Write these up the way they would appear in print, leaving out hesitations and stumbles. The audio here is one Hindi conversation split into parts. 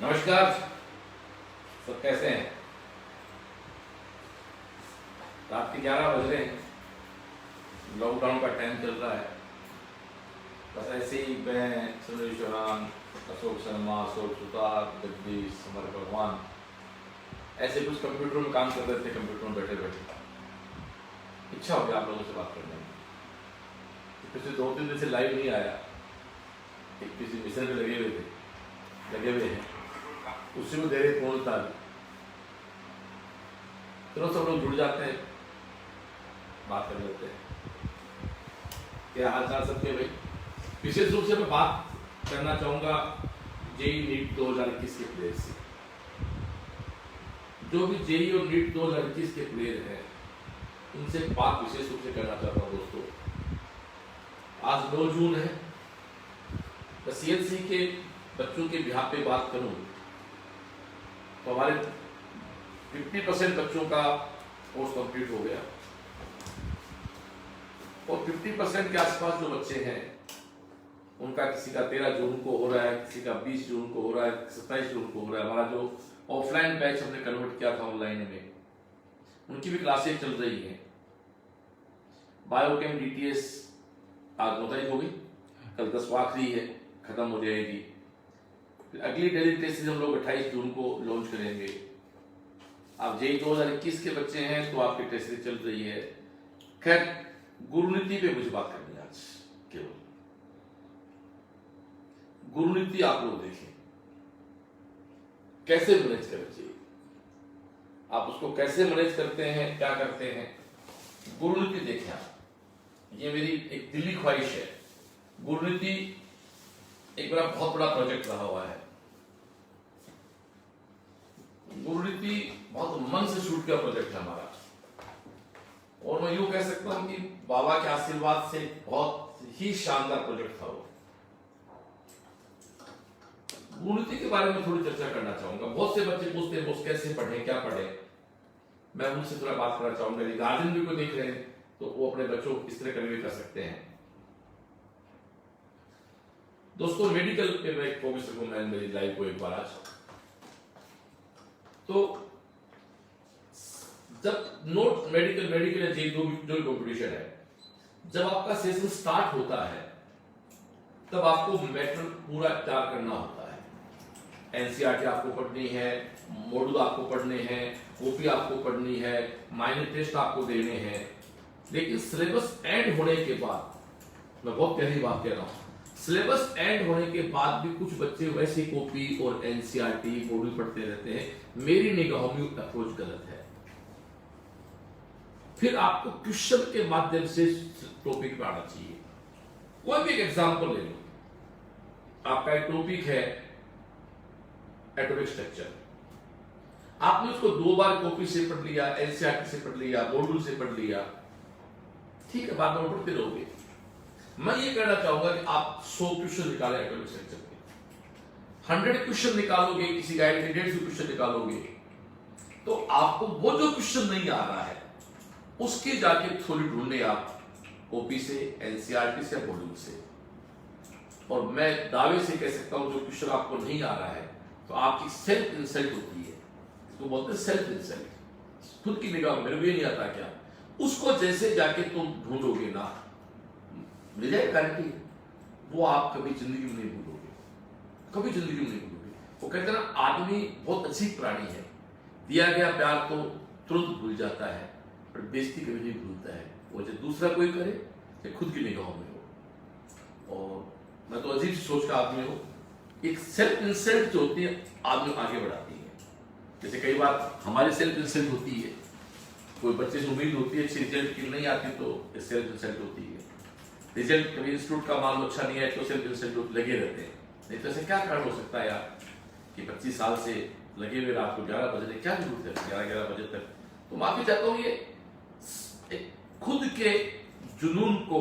नमस्कार। सब कैसे हैं? रात के 11 बज रहे हैं। लॉकडाउन का टाइम चल रहा है। बस ऐसे ही मैं, सुनील चौहान, अशोक शर्मा, अशोक सुतार, जगदीश, समर भगवान ऐसे कुछ कंप्यूटर में काम कर रहे थे। कंप्यूटर में बैठे बैठे इच्छा हो गया आप लोगों से बात करने की। पिछले 2-3 दिन से लाइव नहीं आया। एक किसी मिशन में लगे हुए हैं, उसी में दे रहे पूर्णता। चलो सब लोग जुड़ जाते हैं, बात कर लेते हैं। क्या हाल चाल सबके भाई? विशेष रूप से मैं बात करना चाहूंगा जेई नीट 2021 के प्लेयर से। जो भी जेई और नीट 2021 के प्लेयर हैं, उनसे बात विशेष रूप से करना चाहता हूँ। दोस्तों, आज 9 जून है। सीएनसी के बच्चों के बिहार पे बात करूं तो हमारे 50% बच्चों का कोर्स कंप्लीट हो गया और 50% के आसपास जो बच्चे हैं उनका किसी का 13 जून को हो रहा है, किसी का 20 जून को हो रहा है, 27 जून को हो रहा है। हमारा जो ऑफलाइन बैच हमने कन्वर्ट किया था ऑनलाइन में, उनकी भी क्लासेस चल रही हैं। बायोकेम डीटीएस आज 9 तारीख हो गई, कल 10 आखिरी है, खत्म हो जाएगी। फिर अगली डेली टेस्ट हम लोग 28 जून को लॉन्च करेंगे। आप जेई 2021 के बच्चे हैं तो आपकी टेस्ट चल रही है। खैर, गुरुनीति पे मुझे बात करनी है आज। केवल गुरुनीति आप लोग देखें, कैसे मैनेज करना चाहिए, आप उसको कैसे मैनेज करते हैं, क्या करते हैं। गुरुनीति देखें आप, ये मेरी एक दिली ख्वाहिश है। गुरुनीति एक बड़ा बहुत बड़ा प्रोजेक्ट रहा हुआ है। गुरुनीति बहुत मन से शूट किया प्रोजेक्ट है हमारा, और मैं यूं कह सकता हूं कि बाबा के आशीर्वाद से बहुत ही शानदार प्रोजेक्ट था वो। गुरुनीति के बारे में थोड़ी चर्चा करना चाहूंगा। बहुत से बच्चे पूछते हैं वो कैसे पढ़े, क्या पढ़े। मैं उनसे थोड़ा बात करना चाहूंगा। यदि गार्जियन भी को देख रहे हैं तो वो अपने बच्चों को इस तरह कन्वे कर सकते हैं। दोस्तों, मेडिकल पे मैं फोकस रखूंगा मेरी लाइफ को एक बार आज। तो जब नोट मेडिकल या जेई जो कंपटीशन है, जब आपका सेशन स्टार्ट होता है तब आपको मैटर पूरा तैयार करना होता है। एनसीईआरटी आपको पढ़नी है, मॉड्यूल आपको पढ़ने हैं, कॉपी आपको पढ़नी है, माइनर टेस्ट आपको देने हैं। लेकिन सिलेबस एंड होने के बाद, मैं बहुत गहरी बात कह रहा हूं, सिलेबस एंड होने के बाद भी कुछ बच्चे वैसे कॉपी और एनसीईआरटी मॉड्यूल पढ़ते रहते हैं। मेरी निगाहों में अप्रोच गलत है। फिर आपको क्वेश्चन के माध्यम से टॉपिक पे आना चाहिए। कोई भी एक एग्जांपल ले लो। आपका एक टॉपिक है एटॉमिक स्ट्रक्चर, आपने उसको 2 बार कॉपी से पढ़ लिया, एनसीईआरटी से पढ़ लिया, मॉड्यूल से पढ़ लिया, ठीक है, बाद में पढ़ते रहोगे। मैं ये कहना चाहूंगा कि आप 100 क्वेश्चन निकाले एटॉमिक स्ट्रक्चर के, 100 क्वेश्चन निकालोगे, किसी गाइड के 150 क्वेश्चन निकालोगे, तो आपको वो जो क्वेश्चन नहीं आ रहा है उसके जाके थोड़ी ढूंढने आप कॉपी से, एनसीईआरटी से, मॉड्यूल से। और मैं दावे से कह सकता हूं जो क्वेश्चन आपको नहीं आ रहा है तो आपकी सेल्फ इंसल्ट होती है। इसको बोलते हैं सेल्फ इंसल्ट। खुद की निगाह में मेरे को ये नहीं आता क्या, उसको जैसे जाके तुम ढूंढोगे ना, मिल जाए गारंटी, वो आप कभी जिंदगी में नहीं भूलोगे, कभी जिंदगी में नहीं भूलोगे। वो कहते हैं ना, आदमी बहुत अच्छी प्राणी है, दिया गया प्यार तो तुरंत भूल जाता है, पर बेइज्जती कभी नहीं भूलता है। वो जो दूसरा कोई करे या खुद की निगाहों में हो। और मैं तो अजीब सोच का आदमी हूं। एक सेल्फ इंसल्ट जो होती है आदमी आगे बढ़ाती है। जैसे कई बार हमारी सेल्फ इंसल्ट होती है, कोई बच्चे से उम्मीद होती है अच्छी रिजल्ट की, नहीं आती तो सेल्फ इंसल्ट होती है। रिजल्ट कभी इंस्टीट्यूट का मालूम अच्छा नहीं है तो सेल्फ इंसल्ट लगे रहते हैं। नहीं तो ऐसे क्या कारण हो सकता है यार कि 25 साल से लगे हुए रात को 11 बजे, क्या जरूरत है 11 बजे तक। तो माफी चाहता हूं, ये खुद के जुनून को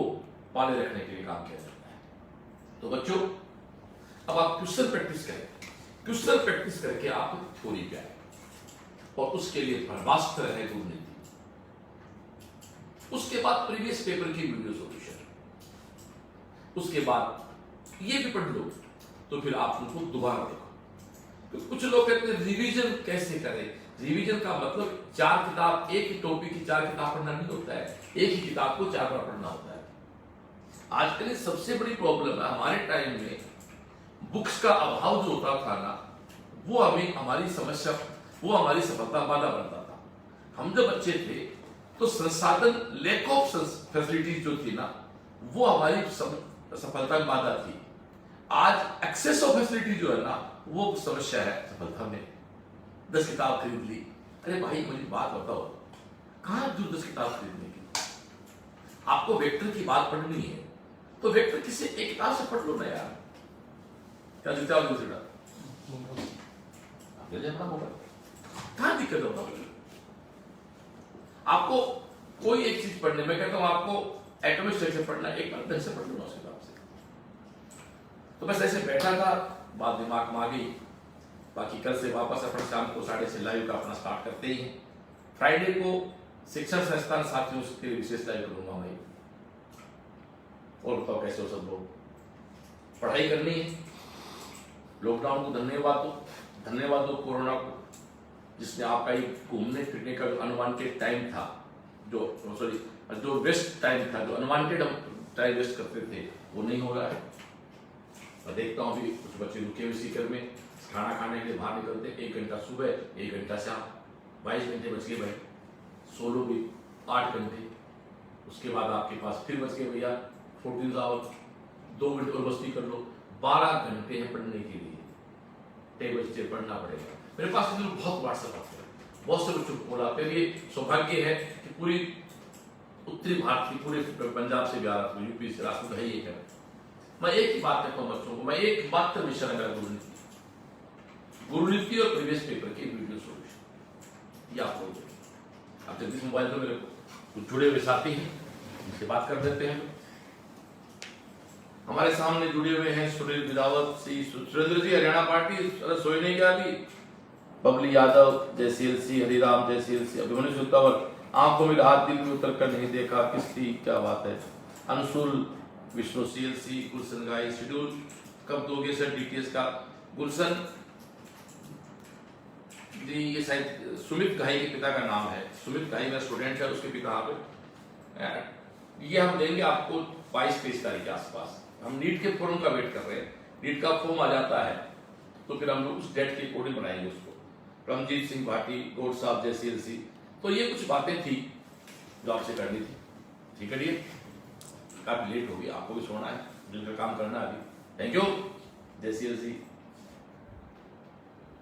पाले रखने के लिए काम किया जाता है। तो बच्चों, अब आप क्वेश्चन प्रैक्टिस करें। क्वेश्चन प्रैक्टिस करके आप थ्योरी पे आए, और उसके लिए वास्तव है गुरुनीति। उसके बाद प्रीवियस पेपर की वीडियो सॉल्यूशन, उसके बाद ये भी पढ़ लो तो फिर आप उनको दोबारा देखो। तो कुछ लोग कहते हैं रिवीजन कैसे करें। रिवीजन का मतलब 4 किताब, एक ही टॉपिक की 4 किताब पढ़ना नहीं होता है, एक ही किताब को 4 बार पढ़ना होता है। आजकल सबसे बड़ी प्रॉब्लम है, हमारे टाइम में बुक्स का अभाव जो होता था ना, वो हमें हमारी समस्या, वो हमारी सफलता बाधा बनता था। हम जब बच्चे थे तो संसाधन, लैक ऑफ फैसिलिटीज जो थी ना, वो हमारी सफलता में बाधा थी। आज एक्सेस ऑफ फैसिलिटी जो है ना, वो समस्या है सफलता में। 10 किताब खरीद ली, अरे भाई मुझे बात बताओ, कहां दूर 10 किताब खरीदने की? आपको वेक्टर की बात पढ़नी है तो वेक्टर किसी एक किताब से पढ़ लो ना यार। क्या जीता हो दूसरा कहां दिक्कत होता है? आपको कोई एक चीज पढ़ने, मैं कहता हूं आपको एटॉमिक स्ट्रक्चर पढ़ना, एक बार ढंग से पढ़ लो उस किताब से। तो बस ऐसे बैठा था, बात दिमाग में आ गई। बाकी कल से वापस अपन शाम को 6:30 लाइव का अपना स्टार्ट करते ही हैं। फ्राइडे को शिक्षण संस्थान साथियों के विशेष लाइव करूंगा मैं। और बताओ कैसे हो सब लोग? पढ़ाई करनी है। लॉकडाउन को धन्यवाद दो कोरोना को, जिसने आपका ये घूमने फिरने का जो अनवांटेड टाइम था, जो वेस्ट टाइम था, जो अनवांटेड हम टाइम वेस्ट करते थे, वो नहीं हो रहा है। मैं देखता हूँ अभी कुछ बच्चे रुके हुए सीकर में, खाना खाने के लिए बाहर निकलते, 1 घंटा सुबह 1 घंटा शाम, 22 घंटे बच गए भाई। सोलो भी 8 घंटे, उसके बाद आपके पास फिर बच गए भैया 14 आवर, 2 मिनट और मस्ती कर लो, 12 घंटे हैं पढ़ने के लिए। टेबल से पढ़ना पड़ेगा। मेरे पास तो बहुत व्हाट्सएप आते हैं, बहुत से बच्चों को बोला। मेरे लिए सौभाग्य है कि पूरी उत्तरी भारत की, पूरे पंजाब से बिहार, यूपी से, राजस्थान है ये है। मैं एक ही बात कहता हूँ बच्चों को, मैं एक मात्र विषय है मेरा गुरुनीति और प्रीवियस पेपर के वीडियो सोल्यूशन, ये आप लोग आप जल्दी मोबाइल पर मेरे कुछ जुड़े हुए साथी हैं, उनसे बात कर देते हैं। हमारे सामने जुड़े हुए हैं सुनील बिदावत सी, सुरेंद्र जी हरियाणा पार्टी, सोई नहीं गया अभी, बबली यादव जय CLC, हरिराम जय CLC, अभिमन्यु सुतावर, आंखों में हाथ दिल में उतर कर नहीं देखा किसकी क्या बात है, अनुसूल विष्णु CLC, गुलशन गाई, शेड्यूल कब दोगे सर DTS का? गुलशन जी ये शायद सुमित घाई के पिता का नाम है, सुमित घाई मेरा स्टूडेंट है, उसके पिता पे ये हम देंगे आपको 22-23 तारीख के आसपास। हम नीट के फॉर्म का वेट कर रहे हैं, नीट का फॉर्म आ जाता है तो फिर हम लोग उस डेट के अकॉर्डिंग बनाएंगे उसको। रमजीत सिंह भाटी, गौड़ साहब जय CLC। तो ये कुछ बातें थी जो आपसे करनी थी, ठीक है? काफी लेट हो गई, आपको भी सोना है, दिन का काम करना है अभी। थैंक यू, जय CLC।